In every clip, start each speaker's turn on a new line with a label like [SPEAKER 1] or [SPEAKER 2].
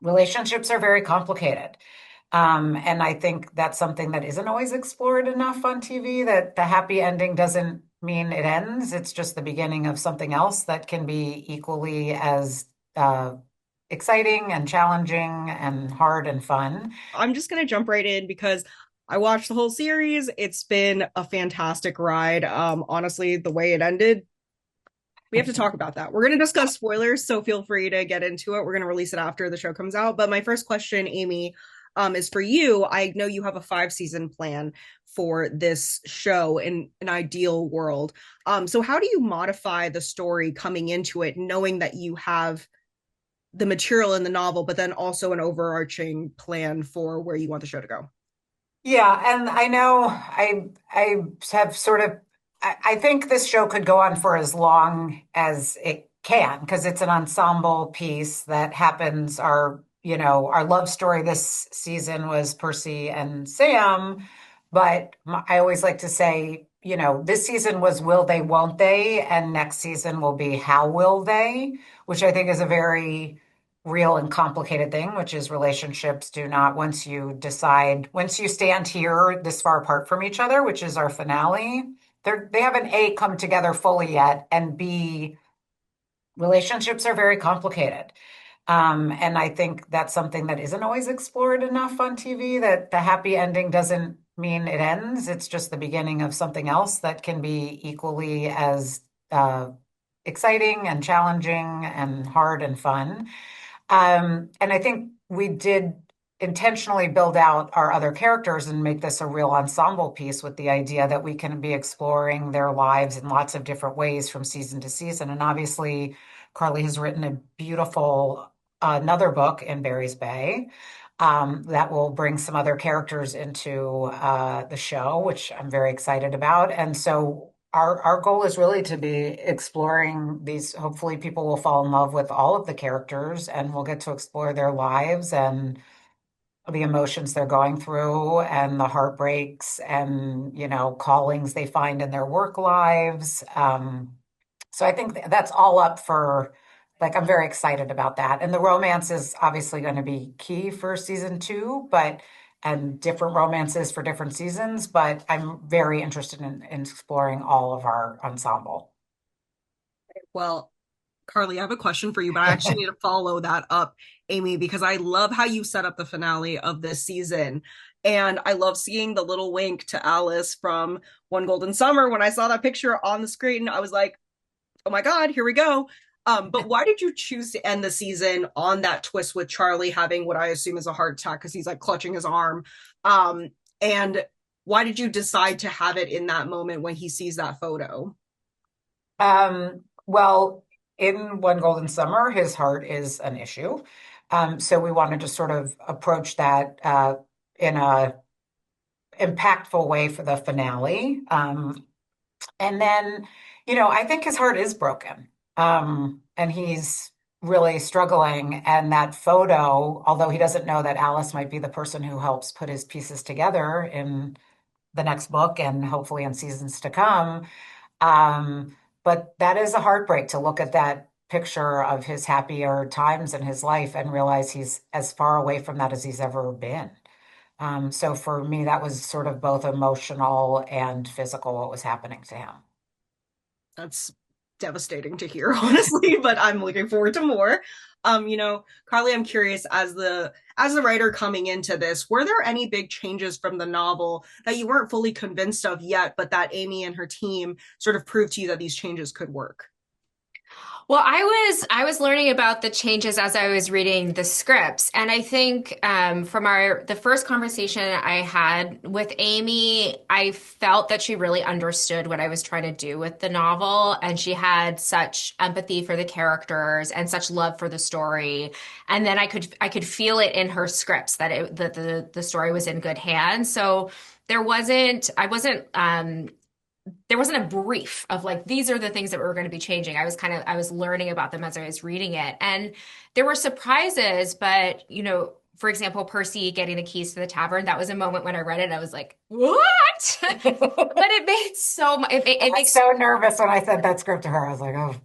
[SPEAKER 1] relationships are very complicated. And I think that's something that isn't always explored enough on TV, that the happy ending doesn't mean it ends. It's just the beginning of something else that can be equally as uh, exciting and challenging and hard and fun.
[SPEAKER 2] I'm just going to jump right in because I watched the whole series. It's been a fantastic ride. Honestly, the way it ended, we have to talk about that. We're going to discuss spoilers, so feel free to get into it. We're going to release it after the show comes out. But my first question, Amy, is for you. I know you have a 5 season plan for this show in an ideal world. So how do you modify the story coming into it, knowing that you have the material in the novel, but then also an overarching plan for where you want the show to go?
[SPEAKER 1] Yeah, and I know I have sort of I think this show could go on for as long as it can because it's an ensemble piece that happens. Our love story this season was Percy and Sam, but I always like to say, this season was will they, won't they, and next season will be how will they, which I think is a very real and complicated thing, which is relationships do not, once you stand here this far apart from each other, which is our finale, they haven't A, come together fully yet, and B, relationships are very complicated. And I think that's something that isn't always explored enough on TV, that the happy ending doesn't mean it ends. It's just the beginning of something else that can be equally as exciting and challenging and hard and fun. And I think we did intentionally build out our other characters and make this a real ensemble piece with the idea that we can be exploring their lives in lots of different ways from season to season. And obviously, Carley has written a beautiful another book in Barry's Bay that will bring some other characters into the show, which I'm very excited about. And so our goal is really to be exploring these. Hopefully, people will fall in love with all of the characters and we'll get to explore their lives and the emotions they're going through and the heartbreaks and, callings they find in their work lives. So I think that's all up for, like, I'm very excited about that. And the romance is obviously going to be key for season 2, and different romances for different seasons, but I'm very interested in exploring all of our ensemble.
[SPEAKER 2] Well, Carly, I have a question for you, but I actually need to follow that up, Amy, because I love how you set up the finale of this season. And I love seeing the little wink to Alice from One Golden Summer. When I saw that picture on the screen, I was like, oh my God, here we go. But why did you choose to end the season on that twist with Charlie having what I assume is a heart attack because he's like clutching his arm? And why did you decide to have it in that moment when he sees that photo?
[SPEAKER 1] Well, in One Golden Summer, his heart is an issue. So we wanted to sort of approach that in a impactful way for the finale. And then, I think his heart is broken. And he's really struggling. And that photo, although he doesn't know that Alice might be the person who helps put his pieces together in the next book and hopefully in seasons to come, but that is a heartbreak to look at that picture of his happier times in his life and realize he's as far away from that as he's ever been. So for me, that was sort of both emotional and physical what was happening to him.
[SPEAKER 2] That's devastating to hear, honestly, but I'm looking forward to more. Carly, I'm curious, as the writer coming into this, were there any big changes from the novel that you weren't fully convinced of yet, but that Amy and her team sort of proved to you that these changes could work?
[SPEAKER 3] Well, I was learning about the changes as I was reading the scripts, and I think from the first conversation I had with Amy, I felt that she really understood what I was trying to do with the novel, and she had such empathy for the characters and such love for the story. And then I could feel it in her scripts that the story was in good hands. So there wasn't a brief of like these are the things that were going to be changing. I was learning about them as I was reading it, and there were surprises. But for example, Percy getting the keys to the tavern, that was a moment when I read it and I was like, what? But it made so much. It
[SPEAKER 1] I was
[SPEAKER 3] makes
[SPEAKER 1] so nervous when I sent that script to her. I was like, oh.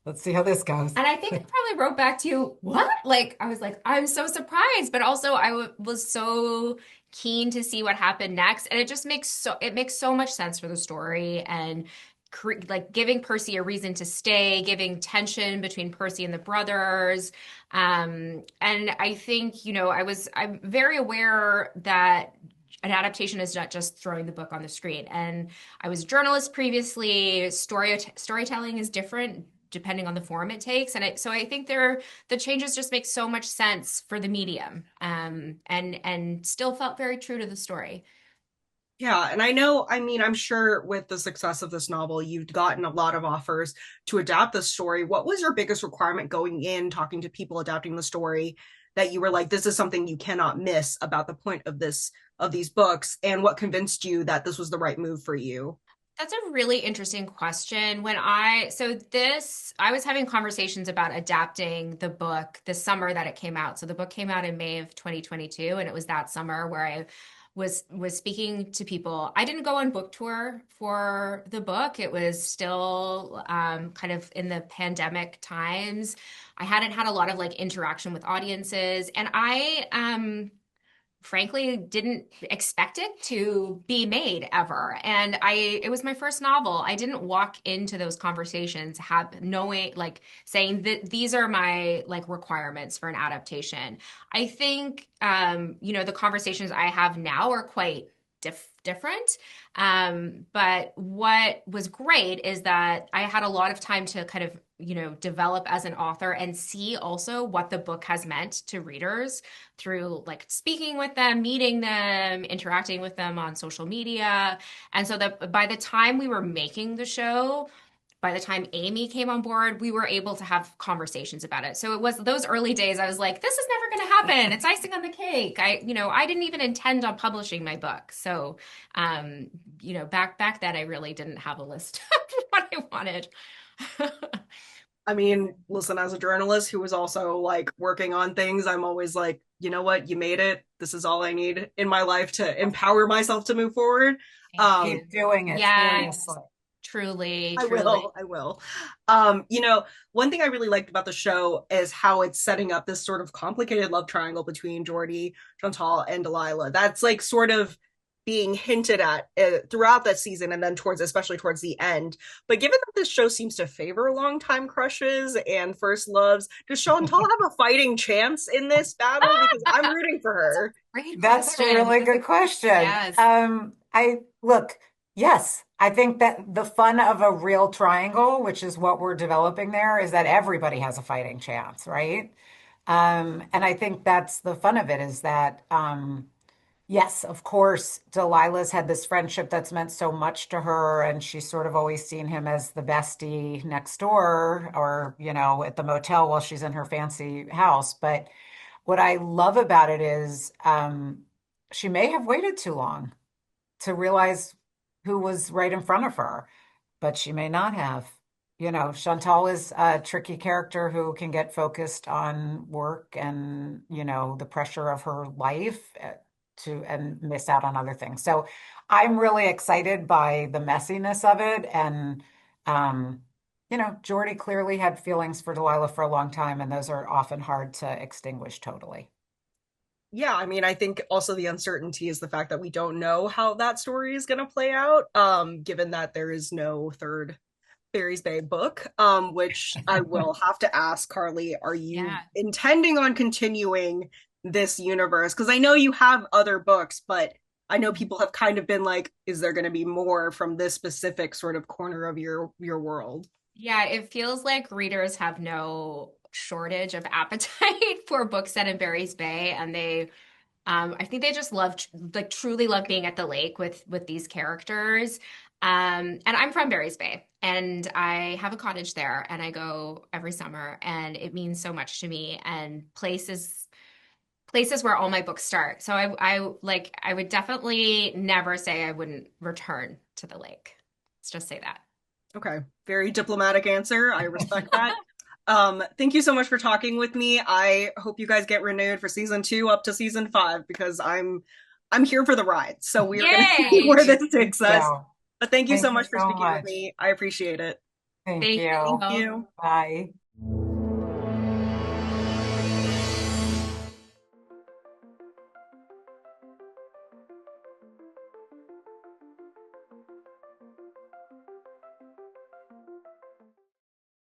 [SPEAKER 1] let's see how this goes.
[SPEAKER 3] And I think I probably wrote back to you, what? Like, I was like, I'm so surprised, but also was so keen to see what happened next. And it makes so much sense for the story and like giving Percy a reason to stay, giving tension between Percy and the brothers. And I think, I'm very aware that an adaptation is not just throwing the book on the screen. And I was a journalist previously. Storytelling is different depending on the form it takes. So I think the changes just make so much sense for the medium, and still felt very true to the story.
[SPEAKER 2] Yeah, and I know, I mean, I'm sure with the success of this novel, you've gotten a lot of offers to adapt the story. What was your biggest requirement going in, talking to people adapting the story, that you were like, this is something you cannot miss about the point of these books, and what convinced you that this was the right move for you?
[SPEAKER 3] That's a really interesting question. I was having conversations about adapting the book the summer that it came out. So the book came out in May of 2022, and it was that summer where I was speaking to people. I didn't go on book tour for the book. It was still kind of in the pandemic times. I hadn't had a lot of like interaction with audiences, and I frankly didn't expect it to be made ever. And it was my first novel. I didn't walk into those conversations knowing, like, saying that these are my like requirements for an adaptation. I think the conversations I have now are quite different. But what was great is that I had a lot of time to kind of develop as an author and see also what the book has meant to readers through like speaking with them, meeting them, interacting with them on social media. And so that by the time we were making the show, by the time Amy came on board, we were able to have conversations about it. So it was those early days I was like, this is never going to happen. It's icing on the cake. I didn't even intend on publishing my book. So, back then I really didn't have a list of what I wanted.
[SPEAKER 2] I mean, listen, as a journalist who was also like working on things, I'm always like, you know what, you made it. This is all I need in my life to empower myself to move forward.
[SPEAKER 1] Keep doing it,
[SPEAKER 3] Yes,
[SPEAKER 1] seriously.
[SPEAKER 3] truly,
[SPEAKER 2] I
[SPEAKER 3] truly.
[SPEAKER 2] will. I will. One thing I really liked about the show is how it's setting up this sort of complicated love triangle between Jordie, Chantal, and Delilah. That's like sort of being hinted at throughout that season, and then especially towards the end. But given that this show seems to favor longtime crushes and first loves, does Chantal have a fighting chance in this battle? Because I'm rooting for her.
[SPEAKER 3] Great
[SPEAKER 1] That's a
[SPEAKER 3] question.
[SPEAKER 1] really good question.
[SPEAKER 3] Yes.
[SPEAKER 1] I look, yes, I think that the fun of a real triangle, which is what we're developing there, is that everybody has a fighting chance, right? And I think that's the fun of it is that, yes, of course, Delilah's had this friendship that's meant so much to her, and she's sort of always seen him as the bestie next door or, at the motel while she's in her fancy house. But what I love about it is she may have waited too long to realize who was right in front of her, but she may not have. Chantal is a tricky character who can get focused on work and, the pressure of her life and miss out on other things. So I'm really excited by the messiness of it. And, Jordie clearly had feelings for Delilah for a long time, and those are often hard to extinguish totally.
[SPEAKER 2] Yeah, I mean, I think also the uncertainty is the fact that we don't know how that story is going to play out, given that there is no third Fairies Bay book, which I will have to ask Carley, are you
[SPEAKER 3] Yeah.
[SPEAKER 2] intending on continuing this universe? Because I know you have other books, but I know people have kind of been like, is there going to be more from this specific sort of corner of your world?
[SPEAKER 3] Yeah, it feels like readers have no shortage of appetite for books set in Barry's Bay, and I think they just like truly love being at the lake with these characters. And I'm from Barry's Bay, and I have a cottage there, and I go every summer, and it means so much to me. And places where all my books start. So I would definitely never say I wouldn't return to the lake. Let's just say that.
[SPEAKER 2] Okay, very diplomatic answer. I respect that. Thank you so much for talking with me. I hope you guys get renewed for season 2 up to season 5 because I'm here for the ride. So we are going to see
[SPEAKER 3] Yay!
[SPEAKER 2] where this takes us.
[SPEAKER 1] Yeah.
[SPEAKER 2] But thank you so
[SPEAKER 1] Thank you
[SPEAKER 2] much for
[SPEAKER 1] so
[SPEAKER 2] speaking with
[SPEAKER 1] much.
[SPEAKER 2] me. I appreciate it.
[SPEAKER 1] Thank
[SPEAKER 3] Thank
[SPEAKER 1] you.
[SPEAKER 2] Thank
[SPEAKER 3] you.
[SPEAKER 2] you.
[SPEAKER 1] Bye.